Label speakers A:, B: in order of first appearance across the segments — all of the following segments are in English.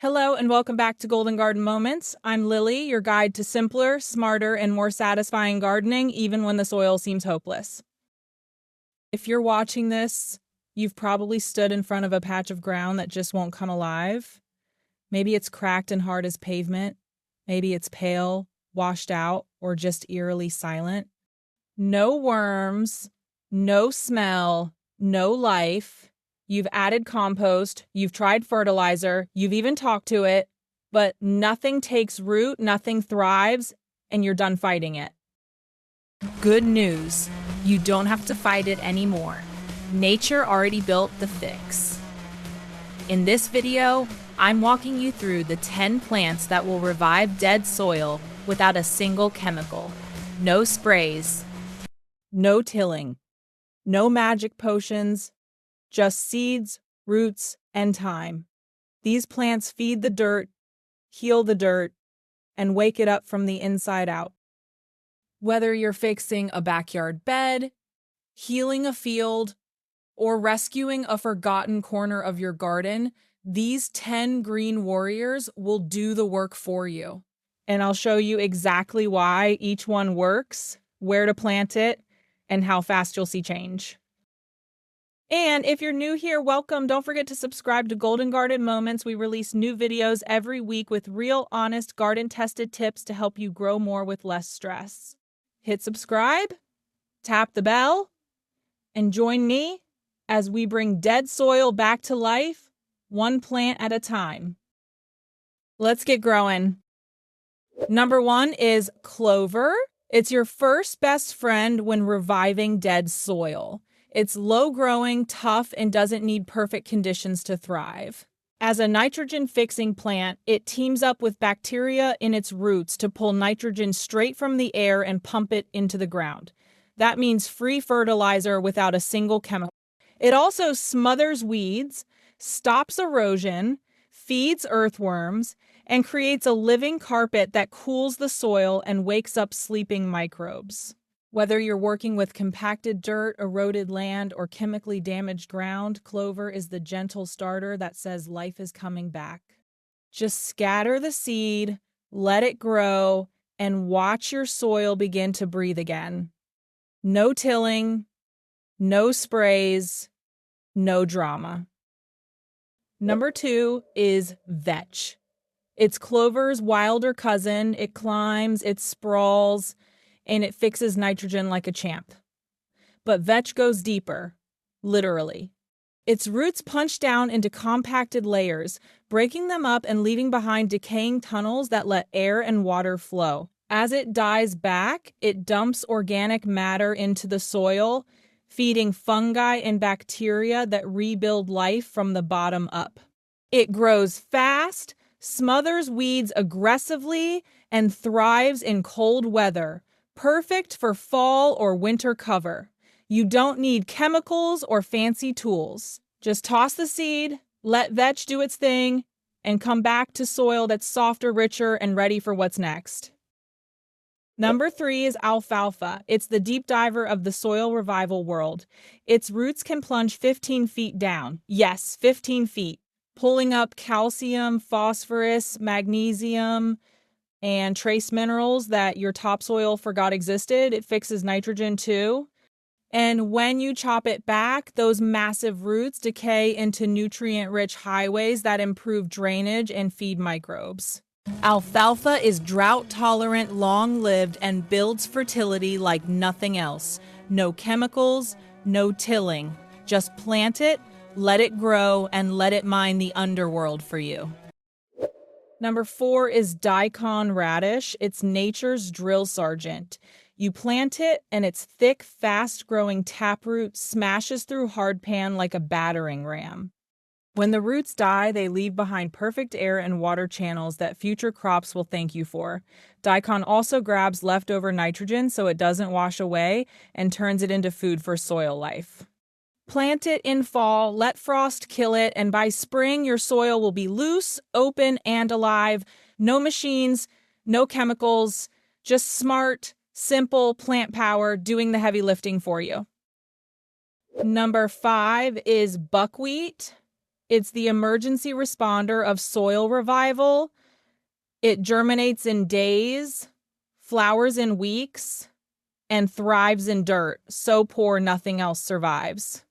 A: Hello and welcome back to Golden Garden Moments. I'm Lily, your guide to simpler, smarter, and more satisfying gardening, even when the soil seems hopeless. If you're watching this, you've probably stood in front of a patch of ground that just won't come alive. Maybe it's cracked and hard as pavement. Maybe it's pale, washed out, or just eerily silent. No worms, no smell, no life. You've added compost, you've tried fertilizer, you've even talked to it, but nothing takes root, nothing thrives, and you're done fighting it. Good news, you don't have to fight it anymore. Nature already built the fix. In this video, I'm walking you through the 10 plants that will revive dead soil without a single chemical. No sprays, no tilling, no magic potions, just seeds, roots, and time. These plants feed the dirt, heal the dirt, and wake it up from the inside out. Whether you're fixing a backyard bed, healing a field, or rescuing a forgotten corner of your garden, these 10 green warriors will do the work for you. And I'll show you exactly why each one works, where to plant it, and how fast you'll see change. And if you're new here, welcome. Don't forget to subscribe to Golden Garden Moments. We release new videos every week with real, honest, garden-tested tips to help you grow more with less stress. Hit subscribe, tap the bell, and join me as we bring dead soil back to life, one plant at a time. Let's get growing. Number 1 is Clover. It's your first best friend when reviving dead soil. It's low-growing, tough, and doesn't need perfect conditions to thrive. As a nitrogen-fixing plant, it teams up with bacteria in its roots to pull nitrogen straight from the air and pump it into the ground. That means free fertilizer without a single chemical. It also smothers weeds, stops erosion, feeds earthworms, and creates a living carpet that cools the soil and wakes up sleeping microbes. Whether you're working with compacted dirt, eroded land, or chemically damaged ground, Clover is the gentle starter that says life is coming back. Just scatter the seed, let it grow, and watch your soil begin to breathe again. No tilling, no sprays, no drama. Number 2 is Vetch. It's Clover's wilder cousin. It climbs, it sprawls, and it fixes nitrogen like a champ. But Vetch goes deeper, literally. Its roots punch down into compacted layers, breaking them up and leaving behind decaying tunnels that let air and water flow. As it dies back, it dumps organic matter into the soil, feeding fungi and bacteria that rebuild life from the bottom up. It grows fast, smothers weeds aggressively, and thrives in cold weather. Perfect for fall or winter cover. You don't need chemicals or fancy tools. Just toss the seed, let Vetch do its thing, and come back to soil that's softer, richer, and ready for what's next. Number 3 is Alfalfa. It's the deep diver of the soil revival world. Its roots can plunge 15 feet down. Yes, 15 feet. Pulling up calcium, phosphorus, magnesium, and trace minerals that your topsoil forgot existed. It fixes nitrogen too. And when you chop it back, those massive roots decay into nutrient-rich highways that improve drainage and feed microbes. Alfalfa is drought-tolerant, long-lived, and builds fertility like nothing else. No chemicals, no tilling. Just plant it, let it grow, and let it mine the underworld for you. Number 4 is daikon radish. It's nature's drill sergeant. You plant it, and its thick, fast-growing taproot smashes through hardpan like a battering ram. When the roots die, they leave behind perfect air and water channels that future crops will thank you for. Daikon also grabs leftover nitrogen so it doesn't wash away and turns it into food for soil life. Plant it in fall, let frost kill it, and by spring your soil will be loose, open, and alive. No machines, no chemicals, just smart, simple plant power doing the heavy lifting for you. Number 5 is buckwheat. It's the emergency responder of soil revival. It germinates in days, flowers in weeks, and thrives in dirt, so poor nothing else survives.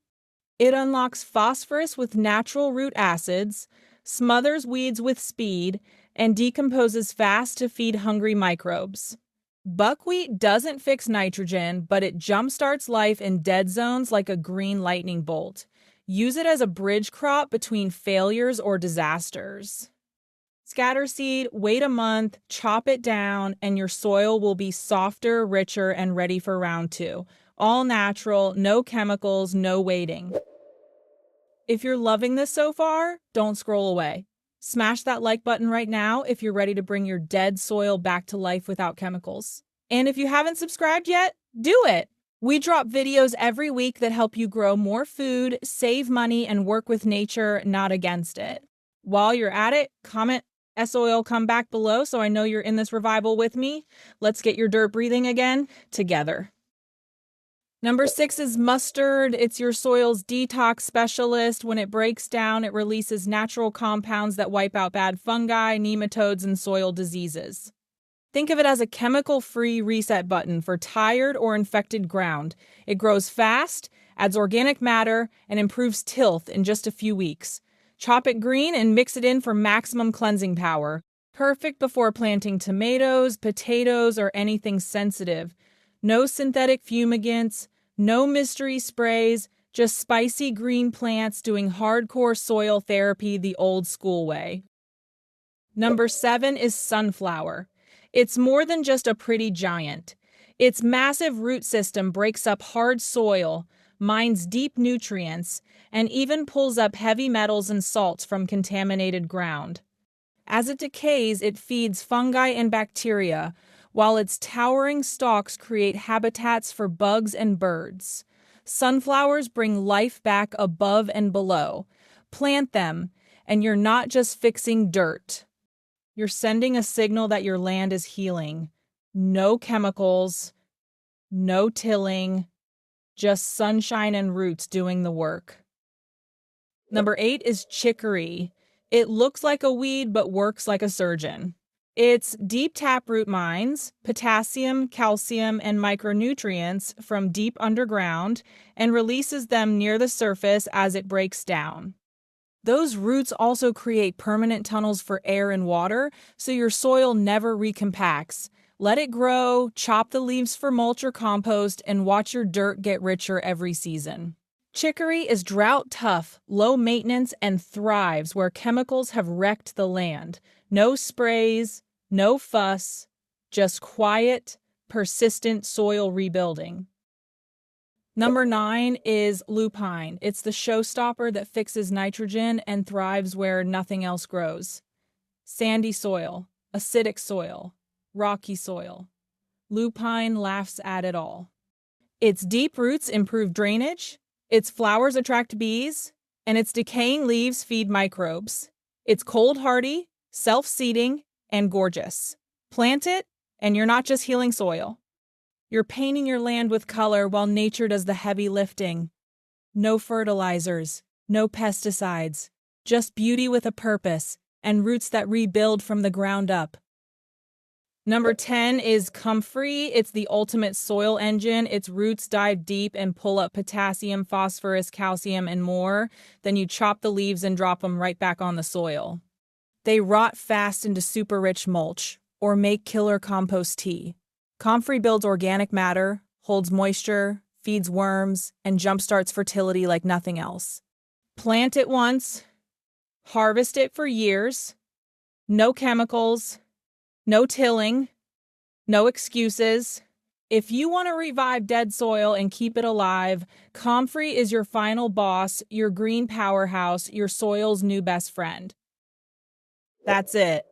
A: It unlocks phosphorus with natural root acids, smothers weeds with speed, and decomposes fast to feed hungry microbes. Buckwheat doesn't fix nitrogen, but it jumpstarts life in dead zones like a green lightning bolt. Use it as a bridge crop between failures or disasters. Scatter seed, wait a month, chop it down, and your soil will be softer, richer, and ready for round 2. All natural, no chemicals, no waiting. If you're loving this so far, don't scroll away. Smash that like button right now if you're ready to bring your dead soil back to life without chemicals. And if you haven't subscribed yet, do it! We drop videos every week that help you grow more food, save money, and work with nature, not against it. While you're at it, comment S-Oil come back below so I know you're in this revival with me. Let's get your dirt breathing again together. Number 6 is mustard. It's your soil's detox specialist. When it breaks down, it releases natural compounds that wipe out bad fungi, nematodes, and soil diseases. Think of it as a chemical-free reset button for tired or infected ground. It grows fast, adds organic matter, and improves tilth in just a few weeks. Chop it green and mix it in for maximum cleansing power. Perfect before planting tomatoes, potatoes, or anything sensitive. No synthetic fumigants, no mystery sprays, just spicy green plants doing hardcore soil therapy the old school way. Number 7 is sunflower. It's more than just a pretty giant. Its massive root system breaks up hard soil, mines deep nutrients, and even pulls up heavy metals and salts from contaminated ground. As it decays, it feeds fungi and bacteria, while its towering stalks create habitats for bugs and birds. Sunflowers bring life back above and below. Plant them, and you're not just fixing dirt. You're sending a signal that your land is healing. No chemicals, no tilling, just sunshine and roots doing the work. Number 8 is chicory. It looks like a weed but works like a surgeon. Its deep taproot mines potassium, calcium, and micronutrients from deep underground and releases them near the surface as it breaks down. Those roots also create permanent tunnels for air and water, so your soil never recompacts. Let it grow, chop the leaves for mulch or compost, and watch your dirt get richer every season. Chicory is drought tough, low maintenance, and thrives where chemicals have wrecked the land. No sprays, no fuss, just quiet, persistent soil rebuilding. Number 9 is lupine. It's the showstopper that fixes nitrogen and thrives where nothing else grows. Sandy soil, acidic soil, rocky soil. Lupine laughs at it all. Its deep roots improve drainage, its flowers attract bees, and its decaying leaves feed microbes. It's cold hardy, self-seeding, and gorgeous. Plant it, and you're not just healing soil. You're painting your land with color while nature does the heavy lifting. No fertilizers, no pesticides, just beauty with a purpose and roots that rebuild from the ground up. Number 10 is comfrey. It's the ultimate soil engine. Its roots dive deep and pull up potassium, phosphorus, calcium, and more. Then you chop the leaves and drop them right back on the soil. They rot fast into super rich mulch or make killer compost tea. Comfrey builds organic matter, holds moisture, feeds worms, and jumpstarts fertility like nothing else. Plant it once, harvest it for years, no chemicals, no tilling, no excuses. If you want to revive dead soil and keep it alive, comfrey is your final boss, your green powerhouse, your soil's new best friend. That's it.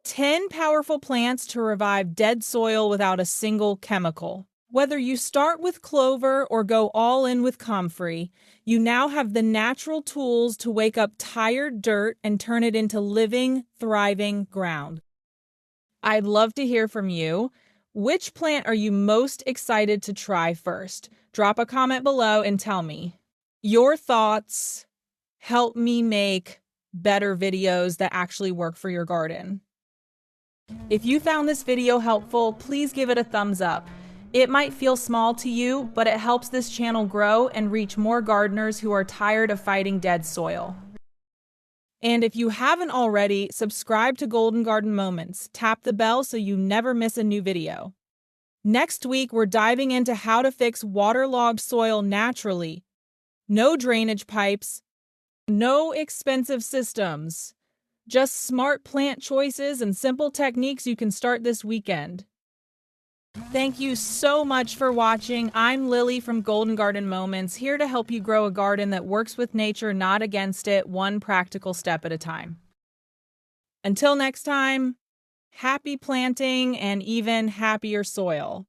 A: 10 powerful plants to revive dead soil without a single chemical. Whether you start with Clover or go all in with comfrey, you now have the natural tools to wake up tired dirt and turn it into living, thriving ground. I'd love to hear from you. Which plant are you most excited to try first? Drop a comment below and tell me your thoughts. help me make better videos that actually work for your garden. If you found this video helpful, please give it a thumbs up. It might feel small to you, but it helps this channel grow and reach more gardeners who are tired of fighting dead soil. And if you haven't already, subscribe to Golden Garden Moments. Tap the bell so you never miss a new video. Next week, we're diving into how to fix waterlogged soil naturally. No drainage pipes, no expensive systems, just smart plant choices and simple techniques you can start this weekend. Thank you so much for watching. I'm Lily from Golden Garden Moments, here to help you grow a garden that works with nature, not against it, one practical step at a time. Until next time, happy planting and even happier soil.